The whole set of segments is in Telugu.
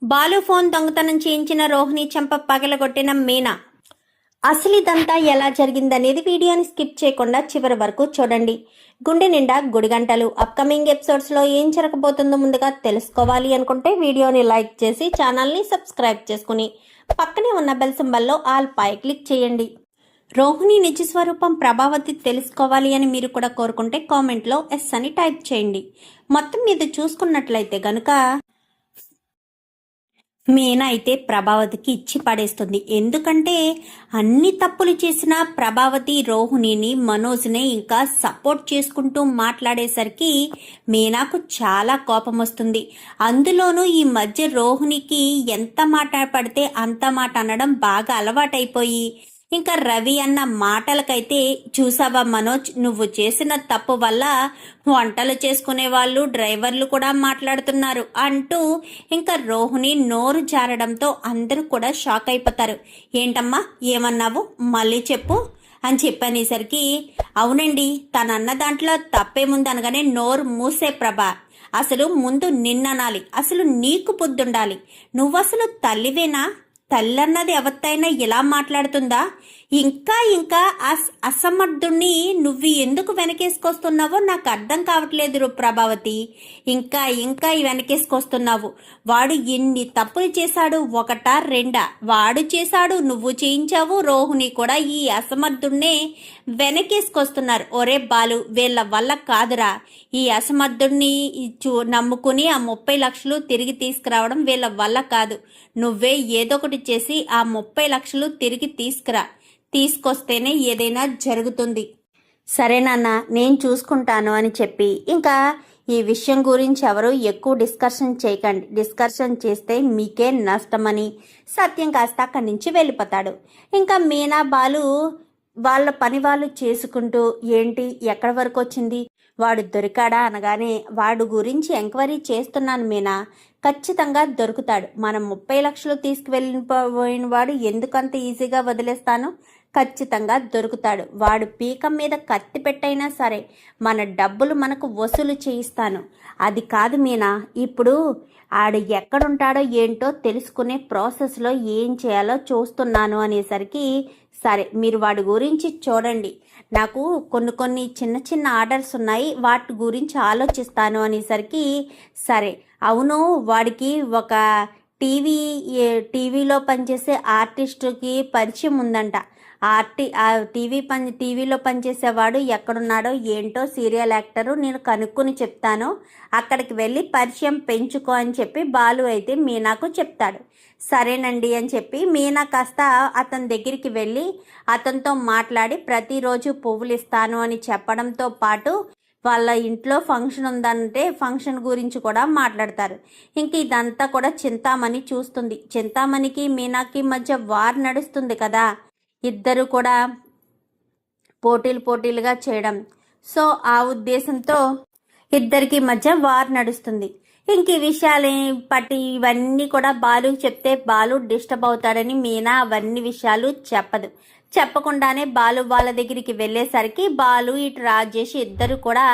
బాలు ఫోన్ దొంగతనం చేయించిన రోహిణి చెంప పగలగొట్టిన మీనా. అసలు ఇదంతా ఎలా జరిగిందనేది వీడియోని స్కిప్ చేయకుండా చివరి వరకు చూడండి. గుండె నిండా గుడిగంటలు అప్కమింగ్ ఎపిసోడ్స్లో ఏం జరగబోతుందో ముందుగా తెలుసుకోవాలి అనుకుంటే వీడియోని లైక్ చేసి ఛానల్ని సబ్స్క్రైబ్ చేసుకుని పక్కనే ఉన్న బెల్ సింబల్లో ఆల్ పై క్లిక్ చేయండి. రోహిణి నిజ స్వరూపం ప్రభావతి తెలుసుకోవాలి అని మీరు కూడా కోరుకుంటే కామెంట్లో ఎస్ అని టైప్ చేయండి. మొత్తం మీద చూసుకున్నట్లయితే గనుక మీనా అయితే ప్రభావతికి ఇచ్చి పడేస్తుంది. ఎందుకంటే అన్ని తప్పులు చేసిన ప్రభావతి రోహిణిని మనోజ్ని ఇంకా సపోర్ట్ చేసుకుంటూ మాట్లాడేసరికి మీనాకు చాలా కోపం వస్తుంది. అందులోనూ ఈ మధ్య రోహిణికి ఎంత మాట పడితే అంత మాట అనడం బాగా అలవాటైపోయి ఇంకా రవి అన్న మాటలకైతే చూసావా మనోజ్, నువ్వు చేసిన తప్పు వల్ల వంటలు చేసుకునే వాళ్ళు డ్రైవర్లు కూడా మాట్లాడుతున్నారు అంటూ ఇంకా రోహిణి నోరు జారడంతో అందరూ కూడా షాక్ అయిపోతారు. ఏంటమ్మా ఏమన్నావు మళ్ళీ చెప్పు అని చెప్పనేసరికి అవునండి తనన్న దాంట్లో తప్పేముంది అనగానే నోరు మూసే ప్రభా, అసలు ముందు నిన్ననాలి, అసలు నీకు బుద్ధుండాలి, నువ్వసలు తల్లివేనా? తల్లన్నది ఎవరితైనా ఇలా మాట్లాడుతుందా? ఇంకా ఇంకా అసమర్థుణ్ణి నువ్వు ఎందుకు వెనకేసుకొస్తున్నావో నాకు అర్థం కావట్లేదు ప్రభావతి. ఇంకా ఇంకా వెనకేసుకొస్తున్నావు. వాడు ఎన్ని తప్పులు చేశాడు, ఒకటా రెండా? వాడు చేశాడు, నువ్వు చేయించావు, రోహిణి కూడా ఈ అసమర్థుణ్ణే వెనకేసుకొస్తున్నారు. ఒరే బాలు, వీళ్ళ వల్ల కాదురా ఈ అసమర్థుణ్ణి నమ్ముకుని ఆ 30 లక్షలు తిరిగి తీసుకురావడం వీళ్ళ వల్ల కాదు. నువ్వే ఏదో ఒకటి చేసి ఆ 30 లక్షలు తిరిగి తీసుకొస్తేనే ఏదైనా జరుగుతుంది. సరేనన్నా నేను చూసుకుంటాను అని చెప్పి ఇంకా ఈ విషయం గురించి ఎవరు ఎక్కువ డిస్కషన్ చేయకండి, డిస్కషన్ చేస్తే మీకే నష్టమని సత్యం కాస్త అక్కడి నుంచి వెళ్ళిపోతాడు. ఇంకా మీనా బాలు వాళ్ళ పని వాళ్ళు చేసుకుంటూ ఏంటి ఎక్కడి వరకు వచ్చింది, వాడు దొరికాడా అనగానే వాడు గురించి ఎంక్వైరీ చేస్తున్నాను మీనా, ఖచ్చితంగా దొరుకుతాడు. మనం 30 లక్షలు తీసుకువెళ్ళిపోయిన వాడు ఎందుకంత ఈజీగా వదిలేస్తాను? ఖచ్చితంగా దొరుకుతాడు. వాడు పీకం మీద కత్తి పెట్టైనా సరే మన డబ్బులు మనకు వసూలు చేయిస్తాను. అది కాదు మీనా, ఇప్పుడు ఆడు ఎక్కడుంటాడో ఏంటో తెలుసుకునే ప్రాసెస్లో ఏం చేయాలో చూస్తున్నాను అనేసరికి సరే మీరు వాడి గురించి చూడండి, నాకు కొన్ని చిన్న చిన్న ఆర్డర్స్ ఉన్నాయి, వాటి గురించి ఆలోచిస్తాను అనేసరికి సరే అవును వాడికి ఒక టీవీలో పనిచేసే ఆర్టిస్టుకి పరిచయం ఉందంట. టీవీలో పనిచేసేవాడు ఎక్కడున్నాడో ఏంటో సీరియల్ యాక్టరు, నేను కనుక్కొని చెప్తాను, అక్కడికి వెళ్ళి పరిచయం పెంచుకో అని చెప్పి బాలు అయితే మీనాకు చెప్తాడు. సరేనండి అని చెప్పి మీనా కాస్త అతని దగ్గరికి వెళ్ళి అతనితో మాట్లాడి ప్రతిరోజు పువ్వులు ఇస్తాను అని చెప్పడంతో పాటు వాళ్ళ ఇంట్లో ఫంక్షన్ ఉందంటే ఫంక్షన్ గురించి కూడా మాట్లాడతారు. ఇంక ఇదంతా కూడా చింతామణి చూస్తుంది. చింతామణికి మీనాకి మధ్య వార్ నడుస్తుంది కదా, ఇద్దరు కూడా పోటీలుగా చేయడం. సో ఆ ఉద్దేశంతో ఇద్దరికి మధ్య వార్ నడుస్తుంది. ఇంక ఈ విషయాలు పట్టి ఇవన్నీ కూడా బాలుకి చెప్తే బాలు డిస్టర్బ్ అవుతాడని మీనా అవన్నీ విషయాలు చెప్పకుండానే బాలు వాళ్ళ దగ్గరికి వెళ్ళేసరికి బాలు ఇటు రాజేష్ ఇద్దరు కూడా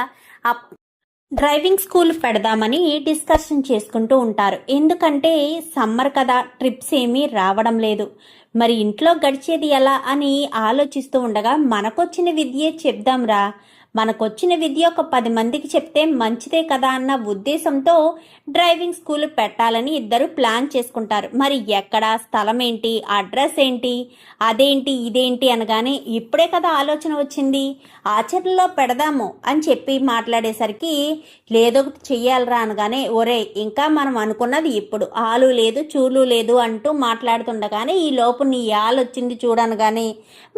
డ్రైవింగ్ స్కూల్ పెడదామని డిస్కషన్ చేసుకుంటూ ఉంటారు. ఎందుకంటే సమ్మర్ కదా, ట్రిప్స్ ఏమీ రావడం లేదు, మరి ఇంట్లో గడిచేది ఎలా అని ఆలోచిస్తూ ఉండగా మనకొచ్చిన విద్యే చెప్దాంరా, మనకొచ్చిన విద్య ఒక 10 మందికి చెప్తే మంచిదే కదా అన్న ఉద్దేశంతో డ్రైవింగ్ స్కూల్ పెట్టాలని ఇద్దరు ప్లాన్ చేసుకుంటారు. మరి ఎక్కడ, స్థలం ఏంటి, అడ్రస్ ఏంటి, అదేంటి ఇదేంటి అనగానే ఇప్పుడే కదా ఆలోచన వచ్చింది, ఆచరణలో పెడదాము అని చెప్పి మాట్లాడేసరికి లేదొకటి చెయ్యాలరా అనగానే ఒరే ఇంకా మనం అనుకున్నది ఇప్పుడు ఆలు లేదు చూలు లేదు అంటూ మాట్లాడుతుండగానే ఈ లోపు నీ ఆలొచ్చింది చూడనగానే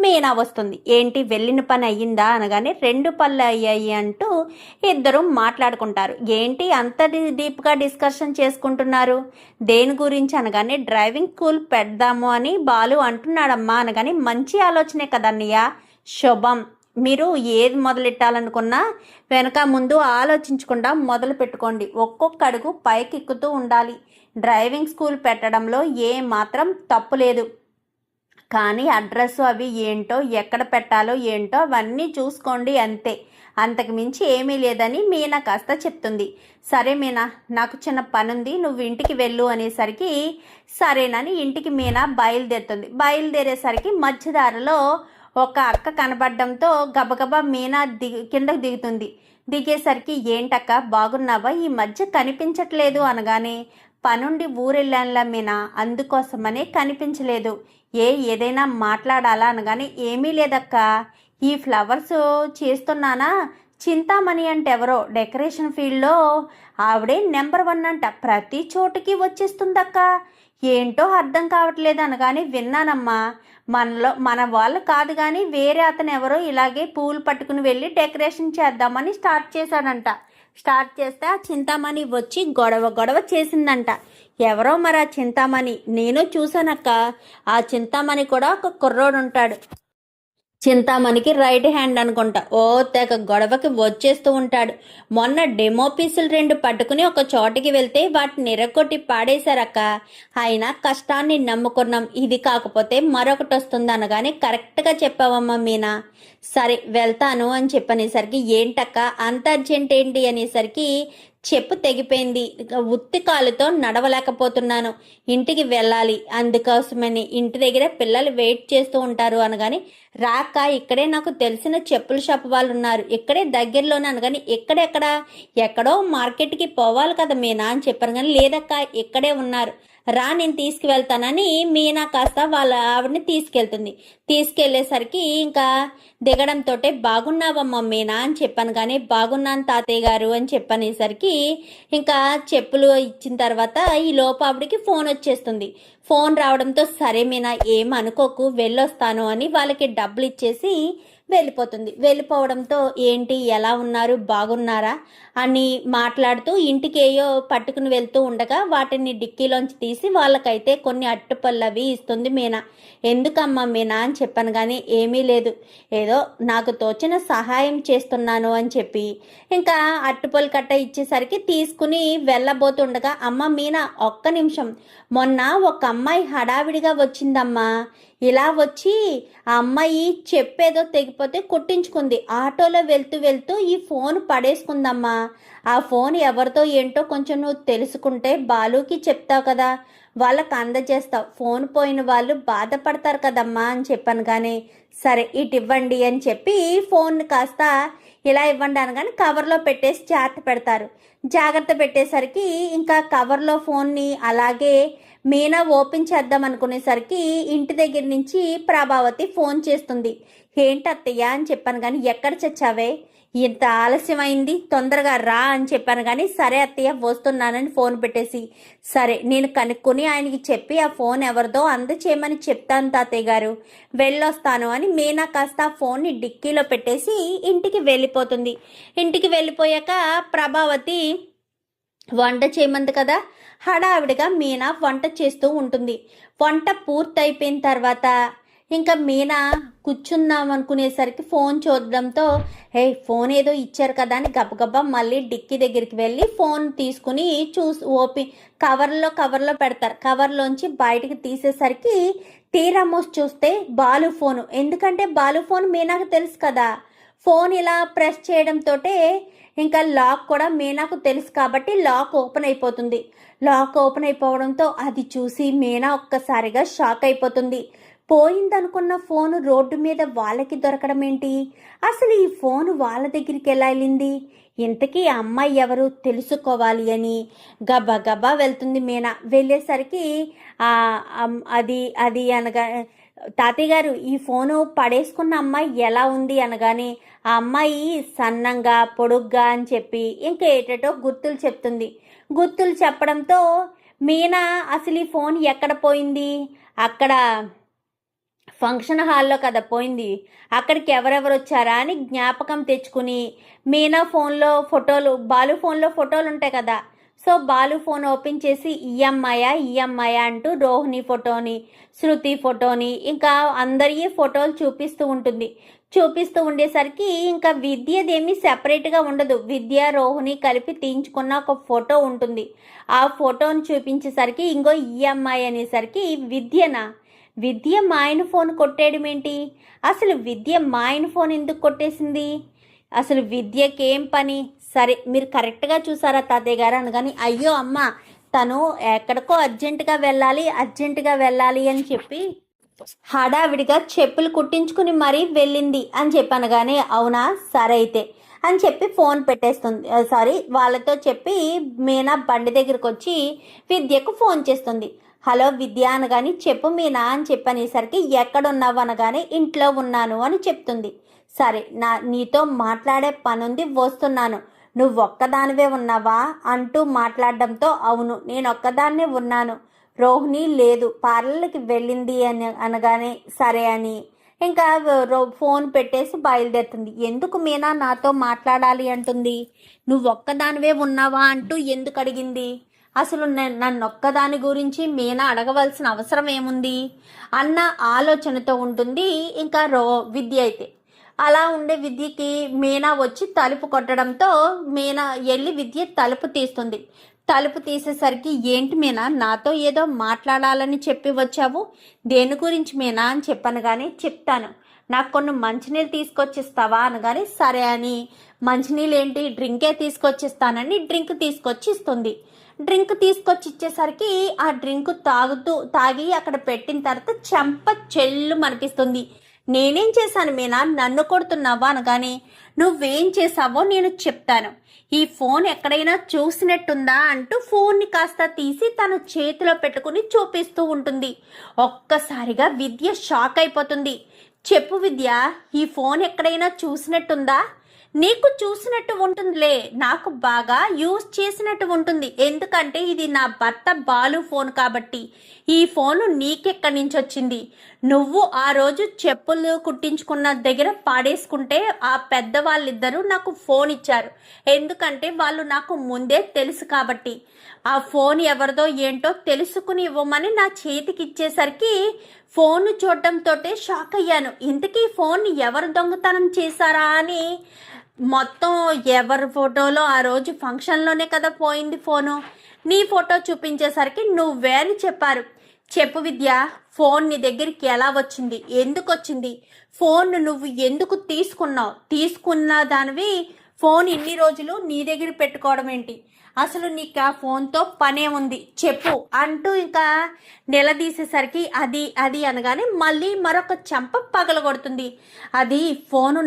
మీనా వస్తుంది. ఏంటి వెళ్ళిన పని అయ్యిందా అనగానే 2 పనులు అయ్యాయి అంటూ ఇద్దరు మాట్లాడుకుంటారు. ఏంటి అంత డీప్గా డిస్కషన్ చేసుకుంటున్నారు, దేని గురించి అనగానే డ్రైవింగ్ స్కూల్ పెడదాము అని బాలు అంటున్నాడమ్మా అనగానే మంచి ఆలోచనే కదన్నయ్య, శుభం, మీరు ఏది మొదలెట్టాలనుకున్నా వెనక ముందు ఆలోచించకుండా మొదలు పెట్టుకోండి, ఒక్కొక్క అడుగు పైకి ఎక్కుతూ ఉండాలి, డ్రైవింగ్ స్కూల్ పెట్టడంలో ఏ మాత్రం తప్పు లేదు, కానీ అడ్రస్ అవి ఏంటో ఎక్కడ పెట్టాలో ఏంటో అవన్నీ చూసుకోండి అంతే, అంతకు మించి ఏమీ లేదని మీనా కాస్త చెప్తుంది. సరే మీనా, నాకు చిన్న పనుంది, నువ్వు ఇంటికి వెళ్ళు అనేసరికి సరేనని ఇంటికి మీనా బయలుదేరుతుంది. బయలుదేరేసరికి మధ్యదారిలో ఒక అక్క కనబడడంతో గబగబా మీనా కిందకు దిగుతుంది. దిగేసరికి ఏంటక్క బాగున్నావా, ఈ మధ్య కనిపించట్లేదు అనగానే పనుండి ఊరెళ్ళానులా మీనా, అందుకోసమనే కనిపించలేదు. ఏదైనా మాట్లాడాలా అనగానే ఏమీ లేదక్క, ఈ ఫ్లవర్స్ చేస్తున్నానా, చింతామణి అంటే ఎవరో డెకరేషన్ ఫీల్డ్లో ఆవిడే నెంబర్ 1 అంట, ప్రతి చోటుకి వచ్చేస్తుందక్క, ఏంటో అర్థం కావట్లేదు అనగానే విన్నానమ్మా, మన వాళ్ళు కాదు కానీ వేరే అతను ఎవరో ఇలాగే పూలు పట్టుకుని వెళ్ళి డెకరేషన్ చేద్దామని స్టార్ట్ చేశాడంట. స్టార్ట్ చేస్తే ఆ చింతామణి వచ్చి గొడవ చేసిందంట. ఎవరో మరి ఆ చింతామణి, నేను చూశానక్క, ఆ చింతామణి కూడా ఒక కుర్రోడు ఉంటాడు, చింతామణికి రైట్ హ్యాండ్ అనుకుంటా, తెగ గొడవకి వచ్చేస్తూ ఉంటాడు. మొన్న డెమో పీసులు 2 పట్టుకుని ఒక చోటికి వెళ్తే వాటిని ఎరగొట్టి పాడేశారక్క, అయినా కష్టాన్ని నమ్ముకున్నాం, ఇది కాకపోతే మరొకటి వస్తుంది అనగానే కరెక్ట్గా చెప్పావమ్మా మీనా, సరే వెళ్తాను అని చెప్పనేసరికి ఏంటక్క అంత అర్జెంట్ ఏంటి అనేసరికి చెప్పు తెగిపోయింది, ఉత్తి కాలుతో నడవలేకపోతున్నాను, ఇంటికి వెళ్ళాలి, అందుకోసమని ఇంటి దగ్గర పిల్లలు వెయిట్ చేస్తూ ఉంటారు అనగాని రాక ఇక్కడే నాకు తెలిసిన చెప్పుల షాప్ వాళ్ళు ఉన్నారు, ఇక్కడే దగ్గరలోనే అనగాని ఎక్కడో మార్కెట్కి పోవాలి కదా మీనా అని చెప్పాను. కానీ లేదక్క ఇక్కడే ఉన్నారు, రా నేను తీసుకువెళ్తానని మీనా కాస్త వాళ్ళ ఆవిడని తీసుకెళ్తుంది. తీసుకెళ్లేసరికి ఇంకా దిగడంతో బాగున్నావమ్మా మీనా అని చెప్పాను. కానీ బాగున్నాను తాతయ్య గారు అని చెప్పనేసరికి ఇంకా చెప్పులు ఇచ్చిన తర్వాత ఈ లోపు ఆవిడకి ఫోన్ వచ్చేస్తుంది. ఫోన్ రావడంతో సరే మీనా ఏమనుకోకు వెళ్ళొస్తాను అని వాళ్ళకి డబ్బులు ఇచ్చేసి వెళ్ళిపోతుంది. వెళ్ళిపోవడంతో ఏంటి ఎలా ఉన్నారు బాగున్నారా అని మాట్లాడుతూ ఇంటికి ఏయో పట్టుకుని వెళ్తూ ఉండగా వాటిని డిక్కీలోంచి తీసి వాళ్ళకైతే కొన్ని అట్టుపళ్ళు అవి ఇస్తుంది మీనా. ఎందుకమ్మా మీనా అని చెప్పాను. కానీ ఏమీ లేదు, ఏదో నాకు తోచిన సహాయం చేస్తున్నాను అని చెప్పి ఇంకా అట్టుపళ్ళు కట్ట ఇచ్చేసరికి తీసుకుని వెళ్ళబోతుండగా అమ్మ మీనా ఒక్క నిమిషం, మొన్న ఒక అమ్మాయి హడావిడిగా వచ్చిందమ్మా, ఇలా వచ్చి ఆ అమ్మాయి చెప్పేదో తెగిపోతే కుట్టించుకుంది, ఆటోలో వెళ్తూ ఈ ఫోన్ పడేసుకుందమ్మా, ఆ ఫోన్ ఎవరితో ఏంటో కొంచెం నువ్వు తెలుసుకుంటే బాలుకి చెప్తావు కదా, వాళ్ళకి అందజేస్తావు, ఫోన్ పోయిన వాళ్ళు బాధపడతారు కదమ్మా అని చెప్పాను. కానీ సరే ఇటు ఇవ్వండి అని చెప్పి ఫోన్ కాస్త ఇలా ఇవ్వండి అనగానే కవర్లో పెట్టేసి జాగ్రత్త పెట్టేసరికి ఇంకా కవర్లో ఫోన్ని అలాగే మీనా ఓపెన్ చేద్దాం అనుకునేసరికి ఇంటి దగ్గర నుంచి ప్రభావతి ఫోన్ చేస్తుంది. ఏంటత్తయ్య అని చెప్పాను. కానీ ఎక్కడ చచ్చావే, ఇంత ఆలస్యమైంది, తొందరగా రా అని చెప్పాను. కానీ సరే అత్తయ్య వస్తున్నానని ఫోన్ పెట్టేసి సరే నేను కనుక్కొని ఆయనకి చెప్పి ఆ ఫోన్ ఎవరిదో అందచేయమని చెప్తాను తాతయ్య గారు, వెళ్ళొస్తాను అని మీనా కాస్త ఆ ఫోన్ని డిక్కీలో పెట్టేసి ఇంటికి వెళ్ళిపోతుంది. ఇంటికి వెళ్ళిపోయాక ప్రభావతి వంట చేయమంది కదా, హడావిడిగా మీనా వంట చేస్తూ ఉంటుంది. వంట పూర్తయిపోయిన తర్వాత ఇంకా మీనా కూర్చుందాం అనుకునేసరికి ఫోన్ చూడడంతో ఫోన్ ఏదో ఇచ్చారు కదా అని గబగబా మళ్ళీ డిక్కీ దగ్గరికి వెళ్ళి ఫోన్ తీసుకుని కవర్లో పెడతారు. కవర్లోంచి బయటకు తీసేసరికి తీరామోస్ చూస్తే బాలు ఫోను. ఎందుకంటే బాలు ఫోన్ మీనాకు తెలుసు కదా, ఫోన్ ఇలా ప్రెస్ చేయడంతో ఇంకా లాక్ కూడా మీనాకు తెలుసు కాబట్టి లాక్ ఓపెన్ అయిపోతుంది. లాక్ ఓపెన్ అయిపోవడంతో అది చూసి మీనా ఒక్కసారిగా షాక్ అయిపోతుంది. పోయిందనుకున్న ఫోను రోడ్డు మీద వాళ్ళకి దొరకడం ఏంటి, అసలు ఈ ఫోను వాళ్ళ దగ్గరికి ఎలా వెళ్ళింది, ఇంతకీ అమ్మాయి ఎవరు తెలుసుకోవాలి అని గబగబా వెళ్తుంది మీనా. వెళ్ళేసరికి అది అనగా తాతయ్య గారు ఈ ఫోను పడేసుకున్న అమ్మాయి ఎలా ఉంది అనగానే ఆ అమ్మాయి సన్నంగా పొడుగ్గా అని చెప్పి ఇంకా ఏటేటో గుర్తులు చెప్తుంది. గుర్తులు చెప్పడంతో మీనా అసలు ఈ ఫోన్ ఎక్కడ పోయింది, అక్కడ ఫంక్షన్ హాల్లో కదా పోయింది, అక్కడికి ఎవరెవరు వచ్చారా అని జ్ఞాపకం తెచ్చుకుని మీనా ఫోన్లో బాలు ఫోన్లో ఫోటోలు ఉంటాయి కదా, సో బాలు ఫోన్ ఓపెన్ చేసి ఈ అమ్మాయ అంటూ రోహిణి ఫోటోని, శృతి ఫోటోని ఇంకా అందరి ఫోటోలు చూపిస్తూ ఉండేసరికి ఇంకా విద్యదేమీ సెపరేట్గా ఉండదు, విద్య రోహిణి కలిపి తీయించుకున్న ఒక ఫోటో ఉంటుంది. ఆ ఫోటోని చూపించేసరికి ఇంకో ఈ అమ్మాయి అనేసరికి విద్య మా ఆయన ఫోన్ కొట్టేయడం ఏంటి? అసలు విద్య మా ఆయన ఫోన్ ఎందుకు కొట్టేసింది? అసలు విద్యకేం పని? సరే మీరు కరెక్ట్గా చూసారా తాతయ్య గారు అనగాని, అయ్యో అమ్మ తను ఎక్కడికో అర్జెంటుగా వెళ్ళాలి అని చెప్పి హడావిడిగా చెప్పులు కుట్టించుకుని మరీ వెళ్ళింది అని చెప్పనగానే, అవునా సరే అయితే అని చెప్పి ఫోన్ పెట్టేస్తుంది. వాళ్ళతో చెప్పి మీనా బండి దగ్గరికి వచ్చి విద్యకు ఫోన్ చేస్తుంది. హలో విద్య అనగాని, చెప్పు మీనా అని చెప్పనేసరికి, ఎక్కడున్నావు అనగానే ఇంట్లో ఉన్నాను అని చెప్తుంది. సరే నీతో మాట్లాడే పనుంది వస్తున్నాను, నువ్వు ఒక్కదానివే ఉన్నావా అంటూ మాట్లాడడంతో, అవును నేను ఒక్కదాన్నే ఉన్నాను, రోహిణి లేదు పార్లర్కి వెళ్ళింది అని అనగానే సరే అని ఇంకా ఫోన్ పెట్టేసి బయలుదేరుతుంది. ఎందుకు మీనా నాతో మాట్లాడాలి అంటుంది? నువ్వు ఒక్కదానివే ఉన్నావా అంటూ ఎందుకు అడిగింది? అసలు నన్ను ఒక్కదాని గురించి మీనా అడగవలసిన అవసరం ఏముంది అన్న ఆలోచనతో ఉంటుంది ఇంకా విద్య అయితే. అలా ఉండే విద్యకి మీనా వచ్చి తలుపు కొట్టడంతో మీనా వెళ్ళి విద్య తలుపు తీస్తుంది. తలుపు తీసేసరికి, ఏంటి మీనా నాతో ఏదో మాట్లాడాలని చెప్పి వచ్చావు, దేని గురించి మీనా అని చెప్పను కానీ, చెప్తాను నాకు కొన్ని మంచినీళ్ళు తీసుకొచ్చిస్తావా అనగానే సరే అని, మంచినీళ్ళు ఏంటి డ్రింకే తీసుకొచ్చిస్తానని డ్రింక్ తీసుకొచ్చి ఇస్తుంది. డ్రింక్ తీసుకొచ్చి ఇచ్చేసరికి ఆ డ్రింక్ తాగి అక్కడ పెట్టిన తర్వాత చెంప చెల్లు అనిపిస్తుంది. నేనేం చేశాను మీనా, నన్ను కొడుతున్నావా అనగానే, నువ్వేం చేసావో నేను చెప్తాను, ఈ ఫోన్ ఎక్కడైనా చూసినట్టుందా అంటూ ఫోన్ని కాస్త తీసి తన చేతిలో పెట్టుకుని చూపిస్తూ ఉంటుంది. ఒక్కసారిగా విద్య షాక్ అయిపోతుంది. చెప్పు విద్య, ఈ ఫోన్ ఎక్కడైనా చూసినట్టుందా? నీకు చూసినట్టు ఉంటుందిలే, నాకు బాగా యూజ్ చేసినట్టు ఉంటుంది, ఎందుకంటే ఇది నా భర్త బాలు ఫోన్ కాబట్టి. ఈ ఫోను నీకెక్కడి నుంచి వచ్చింది? నువ్వు ఆ రోజు చెప్పులు కుట్టించుకున్న దగ్గర పాడేసుకుంటే ఆ పెద్దవాళ్ళిద్దరూ నాకు ఫోన్ ఇచ్చారు, ఎందుకంటే వాళ్ళు నాకు ముందే తెలుసు కాబట్టి. ఆ ఫోన్ ఎవరిదో ఏంటో తెలుసుకుని ఇవ్వమని నా చేతికి ఇచ్చేసరికి ఫోన్ చూడటంతో షాక్ అయ్యాను. ఇంతకీ ఫోన్ ఎవరు దొంగతనం చేశారా అని మొత్తం ఎవరి ఫోటోలో ఆ రోజు ఫంక్షన్లోనే కదా పోయింది ఫోను, నీ ఫోటో చూపించేసరికి నువ్వే అని చెప్పారు. చెప్పు విద్య, ఫోన్ నీ దగ్గరికి ఎలా వచ్చింది, ఎందుకు వచ్చింది, ఫోన్ నువ్వు ఎందుకు తీసుకున్న దానివి ఫోన్ ఇన్ని రోజులు నీ దగ్గర పెట్టుకోవడం ఏంటి, అసలు నీకు ఆ ఫోన్తో పనే ఉంది చెప్పు అంటూ ఇంకా నిలదీసేసరికి అది అనగానే మళ్ళీ మరొక చెంప పగలగొడుతుంది. అది ఫోను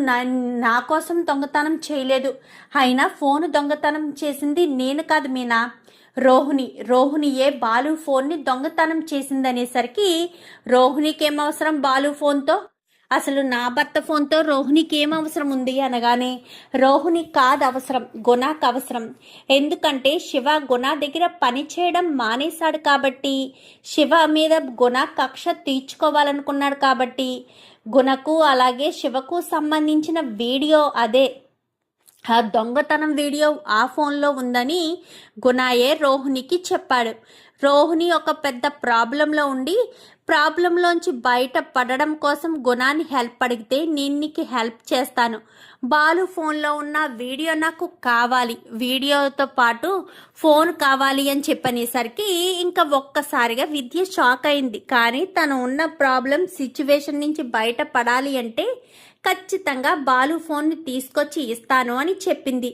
నా కోసం దొంగతనం చేయలేదు, అయినా ఫోను దొంగతనం చేసింది నేను కాదు మీనా, రోహిణియే బాలు ఫోన్ని దొంగతనం చేసిందనేసరికి, రోహిణికి ఏమవసరం బాలు ఫోన్తో, అసలు నా భర్త ఫోన్తో రోహిణికి ఏం అవసరం ఉంది అనగానే, రోహిణి కాదు అవసరం, గుణాకు అవసరం, ఎందుకంటే శివ గుణ దగ్గర పని చేయడం మానేశాడు కాబట్టి, శివ మీద గుణ కక్ష తీర్చుకోవాలనుకున్నాడు కాబట్టి, గుణకు అలాగే శివకు సంబంధించిన వీడియో అదే ఆ దొంగతనం వీడియో ఆ ఫోన్లో ఉందని గుణాయే రోహిణికి చెప్పాడు. రోహిణి ఒక పెద్ద ప్రాబ్లంలో ఉండి ప్రాబ్లంలోంచి బయట పడడం కోసం గుణాన్ని హెల్ప్ అడిగితే నేను నీకు హెల్ప్ చేస్తాను, బాలు ఫోన్లో ఉన్న వీడియో నాకు కావాలి, వీడియోతో పాటు ఫోన్ కావాలి అని చెప్పనేసరికి ఇంకా ఒక్కసారిగా విద్య షాక్ అయింది. కానీ తను ఉన్న ప్రాబ్లం సిచ్యువేషన్ నుంచి బయట పడాలి అంటే ఖచ్చితంగా బాలు ఫోన్ని తీసుకొచ్చి ఇస్తాను అని చెప్పింది.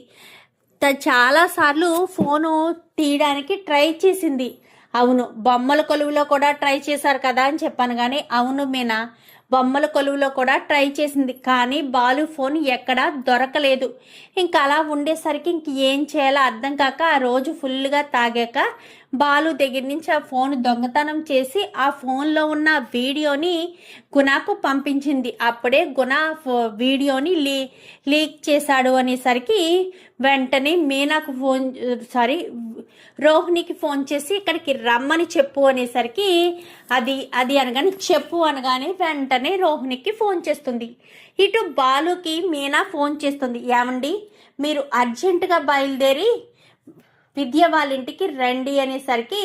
చాలాసార్లు ఫోను తీయడానికి ట్రై చేసింది. అవును, బొమ్మల కొలువులో కూడా ట్రై చేశారు కదా అని చెప్పాను కానీ, అవును మీనా బొమ్మల కొలువులో కూడా ట్రై చేసింది, కానీ బాలు ఫోన్ ఎక్కడా దొరకలేదు. ఇంకా అలా ఉండేసరికి ఇంక ఏం చేయాలో అర్థం కాక ఆ రోజు ఫుల్గా తాగాక బాలు దగ్గర నుంచి ఆ ఫోన్ దొంగతనం చేసి ఆ ఫోన్లో ఉన్న వీడియోని గుణకు పంపించింది. అప్పుడే గుణ వీడియోని లీక్ చేశాడు అనేసరికి వెంటనే మీనాకు రోహిణికి ఫోన్ చేసి ఇక్కడికి రమ్మని చెప్పు అనేసరికి అది అనగానే చెప్పు అనగానే వెంటనే రోహిణికి ఫోన్ చేస్తుంది. ఇటు బాలుకి మీనా ఫోన్ చేస్తుంది, ఏమండి మీరు అర్జెంటుగా బయలుదేరి విద్య వాళ్ళ ఇంటికి రండి అనేసరికి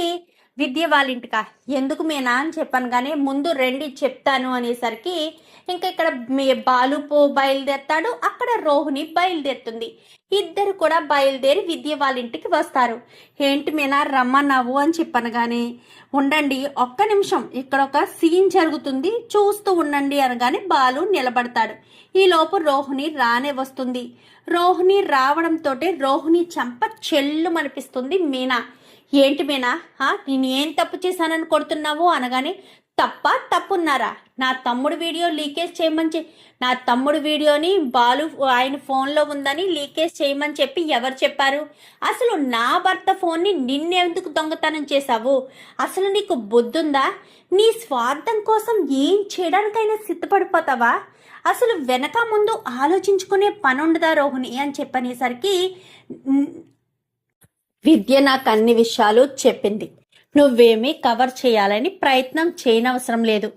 విద్య వాళ్ళ ఇంటికా? ఎందుకు మీనా అని చెప్పాను, కానీ ముందు రండి చెప్తాను అనేసరికి ఇంకా ఇక్కడ మీ బాలు బయలుదేరుతాడు, అక్కడ రోహిణి బయలుదేరుతుంది. ఇద్దరు కూడా బయలుదేరి విద్య వాళ్ళ ఇంటికి వస్తారు. ఏంటి మీనా రమ్మన్నావు అని చెప్పాను, కానీ ఉండండి ఒక్క నిమిషం, ఇక్కడ ఒక సీన్ జరుగుతుంది చూస్తూ ఉండండి అనగానే బాలు నిలబడతాడు. ఈ లోపు రోహిణి రానే వస్తుంది. రోహిణి రావడంతో రోహిణి చంప చెల్లు అనిపిస్తుంది మీనా. ఏంటి మీనా, నేను ఏం తప్పు చేశానని కొడుతున్నావు అనగానే, తప్పున్నారా? నా తమ్ముడు వీడియో లీకేజ్ చేయమని నా తమ్ముడు వీడియోని బాలు ఆయన ఫోన్లో ఉందని లీకేజ్ చేయమని చెప్పి ఎవరు చెప్పారు? అసలు నా భర్త ఫోన్ని నిన్నెందుకు దొంగతనం చేశావు? అసలు నీకు బుద్ధుందా? నీ స్వార్థం కోసం ఏం చేయడానికైనా సిద్ధపడిపోతావా? అసలు వెనక ముందు ఆలోచించుకునే పనుండదా రోహిణి అని చెప్పనేసరికి విద్య నాకు అన్ని విషయాలు చెప్పింది, నువ్వేమీ కవర్ చేయాలని ప్రయత్నం చేయనవసరం లేదు,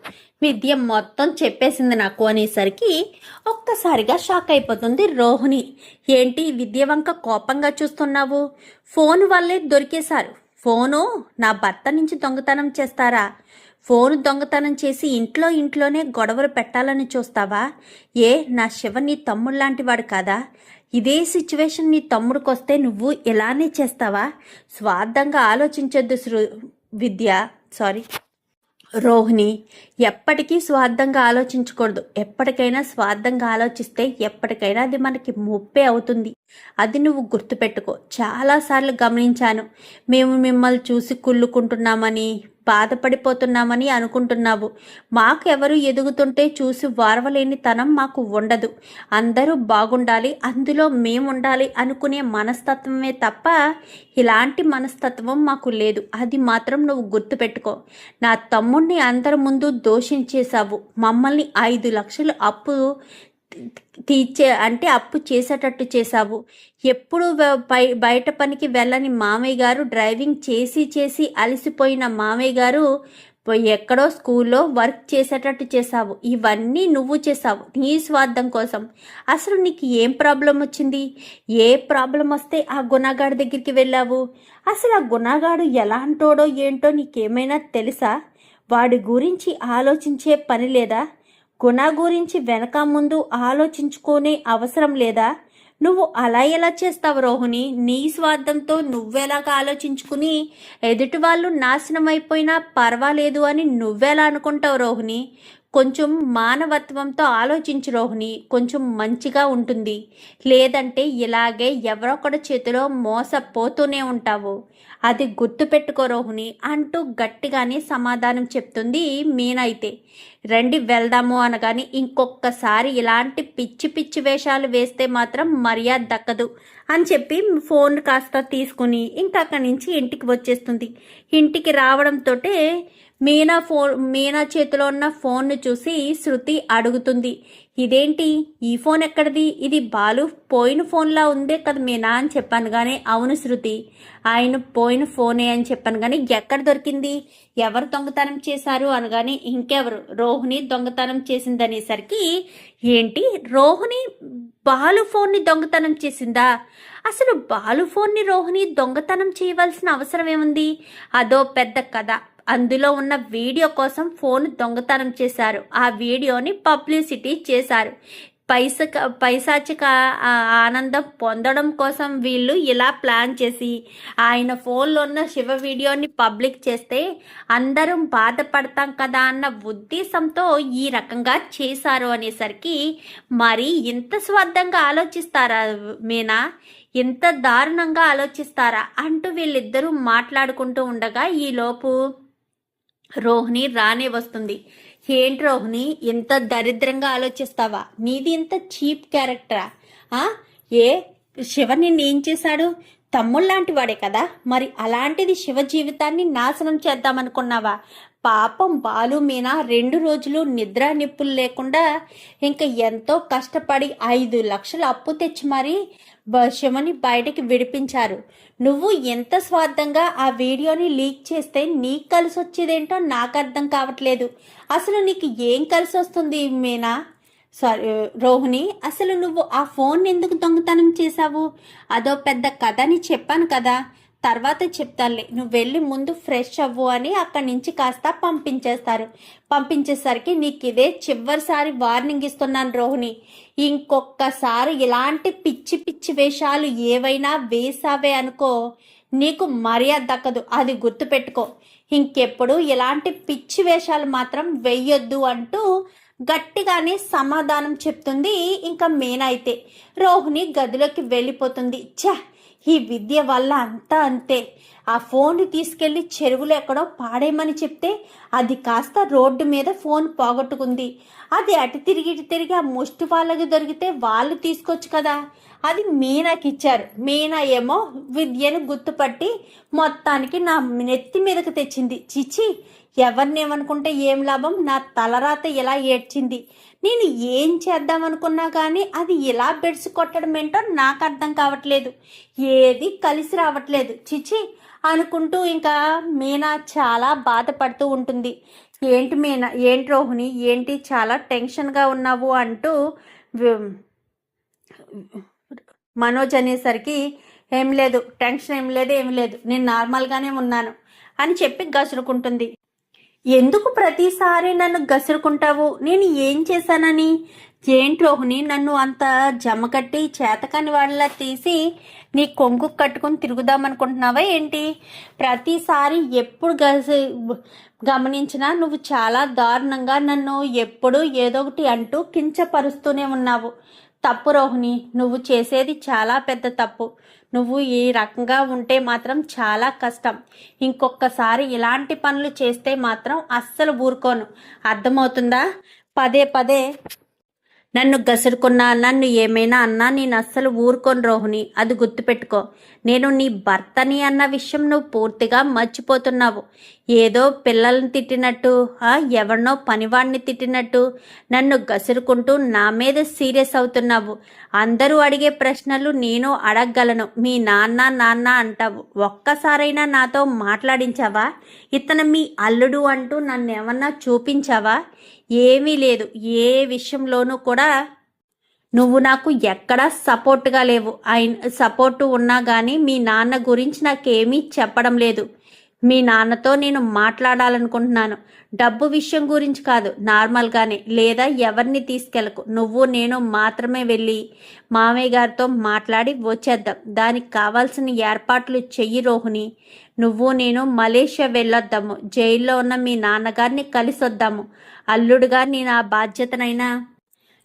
విద్య మొత్తం చెప్పేసింది నాకు అనేసరికి ఒక్కసారిగా షాక్ అయిపోతుంది రోహిణి. ఏంటి విద్య వంక కోపంగా చూస్తున్నావు? ఫోన్ వల్లే దొరికేశారు. ఫోను నా భర్త నుంచి దొంగతనం చేస్తారా? ఫోను దొంగతనం చేసి ఇంట్లోనే గొడవలు పెట్టాలని చూస్తావా? నా శివ నీ తమ్ముడు లాంటి వాడు కాదా? ఇదే సిచ్యువేషన్ నీ తమ్ముడికి వస్తే నువ్వు ఇలానే చేస్తావా? స్వార్థంగా ఆలోచించొద్దు రోహిణి, ఎప్పటికీ స్వార్థంగా ఆలోచించకూడదు. ఎప్పటికైనా స్వార్థంగా ఆలోచిస్తే ఎప్పటికైనా అది మనకి ముప్పే అవుతుంది. అది నువ్వు గుర్తుపెట్టుకో. చాలాసార్లు గమనించాను, మేము మిమ్మల్ని చూసి కుళ్ళుకుంటున్నామని బాధపడిపోతున్నామని అనుకుంటున్నావు. మాకు ఎవరు ఎదుగుతుంటే చూసి వారవలేని తనం మాకు ఉండదు. అందరూ బాగుండాలి, అందులో మేముండాలి అనుకునే మనస్తత్వమే తప్ప ఇలాంటి మనస్తత్వం మాకు లేదు. అది మాత్రం నువ్వు గుర్తుపెట్టుకో. నా తమ్ముడిని అందరి ముందు దోషించేశావు. మమ్మల్ని 5 లక్షలు అప్పు అప్పు చేసేటట్టు చేశావు. ఎప్పుడు బయట పనికి వెళ్ళని మామయ్య గారు, డ్రైవింగ్ చేసి అలసిపోయిన మామయ్య గారు ఎక్కడో స్కూల్లో వర్క్ చేసేటట్టు చేశావు. ఇవన్నీ నువ్వు చేశావు నీ స్వార్థం కోసం. అసలు నీకు ఏం ప్రాబ్లం వచ్చింది? ఏ ప్రాబ్లం వస్తే ఆ గుణగాడి దగ్గరికి వెళ్ళావు? అసలు ఆ గుణగాడు ఎలాంటోడో ఏంటో నీకేమైనా తెలుసా? వాడి గురించి ఆలోచించే పని లేదా? గుణ గురించి వెనక ముందు ఆలోచించుకునే అవసరం లేదా? నువ్వు అలా ఎలా చేస్తావు రోహిణి? నీ స్వార్థంతో నువ్వెలాగా ఆలోచించుకుని ఎదుటి వాళ్ళు నాశనం అయిపోయినా పర్వాలేదు అని నువ్వెలా అనుకుంటావు రోహిణి? కొంచెం మానవత్వంతో ఆలోచించు రోహిణి, కొంచెం మంచిగా ఉంటుంది. లేదంటే ఇలాగే ఎవరొకడి చేతిలో మోసపోతూనే ఉంటావు. అది గుర్తుపెట్టుకో రోహిణి అంటూ గట్టిగానే సమాధానం చెప్తుంది మీనా. అయితే రండి వెళ్దాము అనగాని, ఇంకొకసారి ఇలాంటి పిచ్చి వేషాలు వేస్తే మాత్రం మర్యాద దక్కదు అని చెప్పి ఫోన్ కాస్త తీసుకుని ఇంకా అక్కడి నుంచి ఇంటికి వచ్చేస్తుంది. ఇంటికి రావడంతో మీనా చేతిలో ఉన్న ఫోన్ను చూసి శృతి అడుగుతుంది, ఇదేంటి ఈ ఫోన్ ఎక్కడిది? ఇది బాలు పోయిన ఫోన్లా ఉందే కదా మీనా అని చెప్పాను. కానీ అవును శృతి, ఆయన పోయిన ఫోనే అని చెప్పాను. కానీ ఎక్కడ దొరికింది? ఎవరు దొంగతనం చేశారు అనగానే, ఇంకెవరు, రోహిణి దొంగతనం చేసిందనేసరికి, ఏంటి రోహిణి బాలు ఫోన్ని దొంగతనం చేసిందా? అసలు బాలు ఫోన్ని రోహిణి దొంగతనం చేయవలసిన అవసరం ఏముంది? అదో పెద్ద కథ. అందులో ఉన్న వీడియో కోసం ఫోన్ దొంగతనం చేశారు. ఆ వీడియోని పబ్లిసిటీ చేశారు. పైశాచిక ఆనందం పొందడం కోసం వీళ్ళు ఇలా ప్లాన్ చేసి ఆయన ఫోన్లో ఉన్న శివ వీడియోని పబ్లిక్ చేస్తే అందరం బాధపడతాం కదా అన్న ఉద్దేశంతో ఈ రకంగా చేశారు అనేసరికి, మరి ఇంత స్వార్థంగా ఆలోచిస్తారా మీనా? ఇంత దారుణంగా ఆలోచిస్తారా అంటూ వీళ్ళిద్దరూ మాట్లాడుకుంటూ ఉండగా ఈలోపు రోహిణి రానే వస్తుంది. ఏంటి రోహిణి, ఇంత దరిద్రంగా ఆలోచిస్తావా? నీది ఇంత చీప్ క్యారెక్టరా? శివ నిన్నేం చేశాడు? తమ్ముళ్ళ లాంటి వాడే కదా, మరి అలాంటిది శివ జీవితాన్ని నాశనం చేద్దామనుకున్నావా? పాపం బాలు మీనా 2 రోజులు నిద్ర నిప్పులు లేకుండా ఇంకా ఎంతో కష్టపడి 5 లక్షలు అప్పు తెచ్చి మరి శివని బయటకి విడిపించారు. నువ్వు ఎంత స్వార్థంగా ఆ వీడియోని లీక్ చేస్తే నీకు కలిసి వచ్చేదేంటో నాకు అర్థం కావట్లేదు. అసలు నీకు ఏం కలిసి వస్తుంది మీనా? రోహిణి, అసలు నువ్వు ఆ ఫోన్ ఎందుకు దొంగతనం చేశావు? అదో పెద్ద కథ అని చెప్పాను కదా. తర్వాత చెప్తానులే, నువ్వు వెళ్ళి ముందు ఫ్రెష్ అవ్వు అని అక్కడి నుంచి కాస్త పంపించేస్తారు. పంపించేసరికి నీకు ఇదే చివరిసారి వార్నింగ్ ఇస్తున్నాను రోహిణి. ఇంకొకసారి ఇలాంటి పిచ్చి పిచ్చి వేషాలు ఏవైనా వేసావే అనుకో, నీకు మర్యాద దక్కదు, అది గుర్తుపెట్టుకో. ఇంకెప్పుడు ఇలాంటి పిచ్చి వేషాలు మాత్రం వెయ్యొద్దు అంటూ గట్టిగానే సమాధానం చెప్తుంది. ఇంకా మీనా అయితే రోహిణి గదిలోకి వెళ్ళిపోతుంది. ఛ, ఈ విద్య వల్ల అంతా అంతే. ఆ ఫోన్ తీసుకెళ్లి చెరువులో ఎక్కడో పాడేయమని చెప్తే అది కాస్త రోడ్డు మీద ఫోన్ పోగొట్టుకుంది. అది అటు తిరిగి ఇటు తిరిగి ఆ ముష్టి వాళ్ళకి దొరికితే వాళ్ళు తీసుకోవచ్చు కదా, అది మీనాకి ఇచ్చారు. మీనా ఏమో విద్యను గుర్తుపట్టి మొత్తానికి నా నెత్తి మీదకి తెచ్చింది. చిచి, ఎవరినేమనుకుంటే ఏం లాభం, నా తలరాత ఇలా ఏడ్చింది. నేను ఏం చేద్దామనుకున్నా కానీ అది ఇలా బెడ్స్ కొట్టడం ఏంటో నాకు అర్థం కావట్లేదు, ఏది కలిసి రావట్లేదు, చిచి అనుకుంటూ ఇంకా మీనా చాలా బాధపడుతూ ఉంటుంది. ఏంటి మీనా, ఏంటి రోహిణి, ఏంటి చాలా టెన్షన్గా ఉన్నావు అంటూ మనోజ్ అనేసరికి ఏం లేదు, టెన్షన్ ఏం లేదు, ఏం లేదు, నేను నార్మల్గానే ఉన్నాను అని చెప్పి గసురుకుంటుంది. ఎందుకు ప్రతిసారి నన్ను గసురుకుంటావు, నేను ఏం చేశానని? ఏంటి రోహిణి, నన్ను అంత జమకట్టి చేతకాని వాళ్ళ తీసి నీ కొంగు కట్టుకుని తిరుగుదామనుకుంటున్నావా ఏంటి? ప్రతిసారి ఎప్పుడు గమనించినా నువ్వు చాలా దారుణంగా నన్ను ఎప్పుడు ఏదో ఒకటి అంటూ కించపరుస్తూనే ఉన్నావు. తప్పు రోహిణి, నువ్వు చేసేది చాలా పెద్ద తప్పు. నువ్వు ఈ రకంగా ఉంటే మాత్రం చాలా కష్టం. ఇంకొకసారి ఇలాంటి పనులు చేస్తే మాత్రం అస్సలు ఊరుకోను, అర్థమవుతుందా? పదే పదే నన్ను గసురుకున్నా, నన్ను ఏమైనా అన్నా నేను అస్సలు ఊరుకోను రోహిణి, అది గుర్తుపెట్టుకో. నేను నీ భర్తని అన్న విషయం నువ్వు పూర్తిగా మర్చిపోతున్నావు. ఏదో పిల్లల్ని తిట్టినట్టు, ఎవరినో పనివాడిని తిట్టినట్టు నన్ను గసురుకుంటూ నా మీద సీరియస్ అవుతున్నావు. అందరూ అడిగే ప్రశ్నలు నేను అడగగలను. మీ నాన్న అంటావు. ఒక్కసారైనా నాతో మాట్లాడించావా? ఇతను మీ అల్లుడు అంటూ నన్ను ఏమన్నా చూపించావా? ఏమీ లేదు. ఏ విషయంలోనూ కూడా నువ్వు నాకు ఎక్కడా సపోర్ట్గా లేవు. సపోర్టు ఉన్నా కానీ మీ నాన్న గురించి నాకేమీ చెప్పడం లేదు. మీ నాన్నతో నేను మాట్లాడాలనుకుంటున్నాను. డబ్బు విషయం గురించి కాదు, నార్మల్గానే. లేదా ఎవరిని తీసుకెళ్ళకు, నువ్వు నేను మాత్రమే వెళ్ళి మామయ్య గారితో మాట్లాడి వచ్చేద్దాం. దానికి కావాల్సిన ఏర్పాట్లు చెయ్యి రోహిణి. నువ్వు నేను మలేషియా వెళ్ళొద్దాము. జైల్లో ఉన్న మీ నాన్నగారిని కలిసి వద్దాము. అల్లుడుగా నేను ఆ బాధ్యతనైనా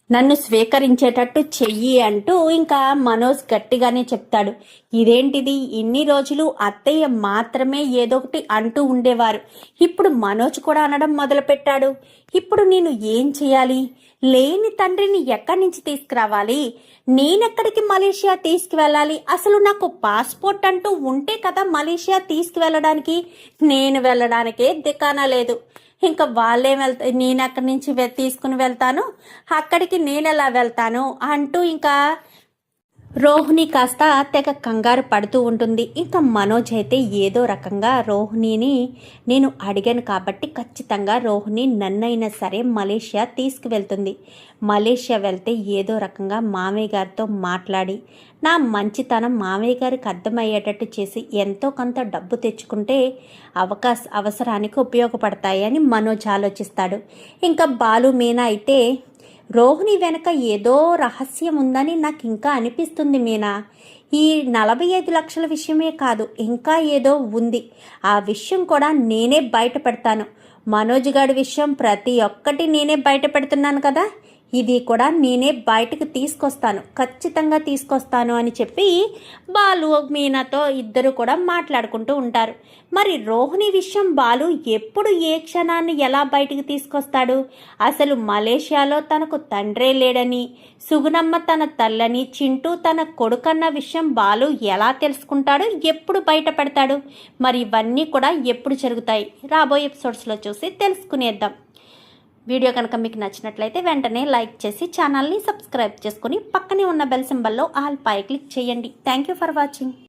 నన్ను స్వీకరించేటట్టు చెయ్యి అంటూ ఇంకా మనోజ్ గట్టిగానే చెప్తాడు. ఇదేంటిది, ఇన్ని రోజులు అత్తయ్య మాత్రమే ఏదో ఒకటి అంటూ ఉండేవారు, ఇప్పుడు మనోజ్ కూడా అనడం మొదలుపెట్టాడు. ఇప్పుడు నేను ఏం చేయాలి? లేని తండ్రిని ఎక్కడి నుంచి తీసుకురావాలి? నేనెక్కడికి మలేషియా తీసుకువెళ్ళాలి? అసలు నాకు పాస్పోర్ట్ అంటూ ఉంటే కదా మలేషియా తీసుకువెళ్ళడానికి. నేను వెళ్ళడానికే దిక్కానా లేదు. ఇంకా వాళ్ళే నేను అక్కడి నుంచి తీసుకుని వెళ్తాను, అక్కడికి నేను ఎలా వెళ్తాను అంటూ ఇంకా రోహిణి కాస్త తెగ కంగారు పడుతూ ఉంటుంది. ఇంకా మనోజ్ అయితే ఏదో రకంగా రోహిణిని నేను అడిగాను కాబట్టి ఖచ్చితంగా రోహిణి నన్నైనా సరే మలేషియా తీసుకువెళ్తుంది. మలేషియా వెళ్తే ఏదో రకంగా మామయ్య గారితో మాట్లాడి నా మంచితనం మామయ్య గారికి అర్థమయ్యేటట్టు చేసి ఎంతో కొంత డబ్బు తెచ్చుకుంటే అవసరానికి ఉపయోగపడతాయి అని మనోజ్ ఆలోచిస్తాడు. ఇంకా బాలు మీనా అయితే రోహిణి వెనక ఏదో రహస్యం ఉందని నాకు ఇంకా అనిపిస్తుంది మీనా. ఈ 45 లక్షల విషయమే కాదు, ఇంకా ఏదో ఉంది. ఆ విషయం కూడా నేనే బయట పెడతాను. మనోజ్ గారి విషయం ప్రతి ఒక్కటి నేనే బయట పెడుతున్నాను కదా, ఇది కూడా నేనే బయటకు తీసుకొస్తాను, ఖచ్చితంగా తీసుకొస్తాను అని చెప్పి బాలు మీనాతో ఇద్దరు కూడా మాట్లాడుకుంటూ ఉంటారు. మరి రోహిణి విషయం బాలు ఎప్పుడు ఏ క్షణాన్ని ఎలా బయటికి తీసుకొస్తాడు? అసలు మలేషియాలో తనకు తండ్రే లేడని, సుగుణమ్మ తన తల్లని, చింటూ తన కొడుకన్న విషయం బాలు ఎలా తెలుసుకుంటాడు, ఎప్పుడు బయట పెడతాడు? మరి ఇవన్నీ కూడా ఎప్పుడు జరుగుతాయి? రాబోయే ఎపిసోడ్స్లో చూసి తెలుసుకునేద్దాం. వీడియో కనుక మీకు నచ్చినట్లయితే వెంటనే లైక్ చేసి ఛానల్ని సబ్స్క్రైబ్ చేసుకుని పక్కనే ఉన్న బెల్ సింబల్లో ఆల్ పై క్లిక్ చేయండి. Thank you for watching.